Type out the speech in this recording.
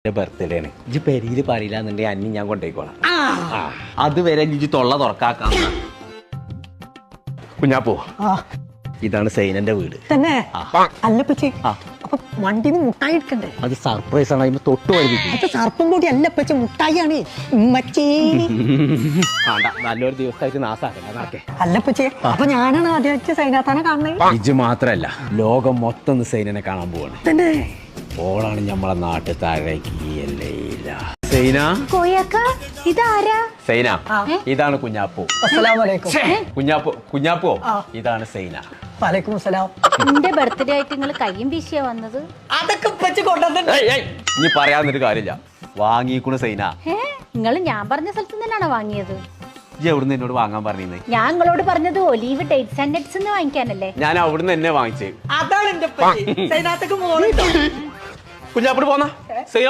Birthday ആണ് ഇജ്ജ് പെരിയിൽ പറയില്ല എന്നുണ്ടെങ്കിൽ അന്നി ഞാൻ കൊണ്ടേക്കോളാം. അതുവരെ ഇജ്ജ് തൊള്ള തുറക്കാക്കാം. കുഞ്ഞാപ്പോ, ഇതാണ് സൈനന്റെ വീട്. തന്നെ അല്ലപ്പച്ചി, അപ്പൊ വണ്ടിന്ന് മുട്ടായി എടുക്കണ്ടേ? അത് സർപ്രൈസ് ആണ്. അതിന് തൊട്ട് വഴിക്കും. അത് സർപ്പം കൂടി അല്ലപ്പച്ച, മുട്ടായിയാണ്. നല്ലൊരു ദിവസമായിട്ട് നാസാക്കേ. അല്ലപ്പച്ചി, അപ്പൊ ഞാനാണ് ആദ്യമായിട്ട് സൈനാത്താനെ കാണുന്നത്. ഇജ്ജ് മാത്രല്ല, ലോകം മൊത്തം സൈനനെ കാണാൻ പോവാണ്. തന്നെ ഓളാണ് നമ്മളെ നാട്ടിൽ താഴേക്ക് സൈന. ഇതാരാ? സൈന, ഇതാണ് കുഞ്ഞാപ്പോ. അസ്സലാമലൈക്കും. കുഞ്ഞാപ്പോ ഇതാണ് സൈന. വലൈക്കും അസ്സലാം. എന്റെ ബർത്ത്ഡേ ആയിട്ട് നിങ്ങൾ കയ്യും വീശിയാ വന്നത്? അതൊക്കെ ഇപ്പച്ചി കൊണ്ടുവന്നിട്ട് ഇനി പറയാന്നൊരു കാര്യമില്ല. വാങ്ങിക്കൂണ് സൈന. നിങ്ങൾ ഞാൻ പറഞ്ഞ സ്ഥലത്ത് തന്നെയാണോ വാങ്ങിയത്? ഇജ്ജ് എവിടുന്ന് എന്നോട് വാങ്ങാൻ പറഞ്ഞേ? ഞാൻ നിങ്ങളോട് പറഞ്ഞത് ഒലീവ് ഡേറ്റ്സ് ആൻഡ് നട്ട്സ് വാങ്ങിക്കാനല്ലേ? ഞാൻ അവിടുന്ന് എന്നെ വാങ്ങിച്ചേ. അതാണ് എന്റെ സൈനാത്തക്ക് മോളുണ്ടോ? കുഞ്ഞാപ്പോട് പോന്നാ സൈന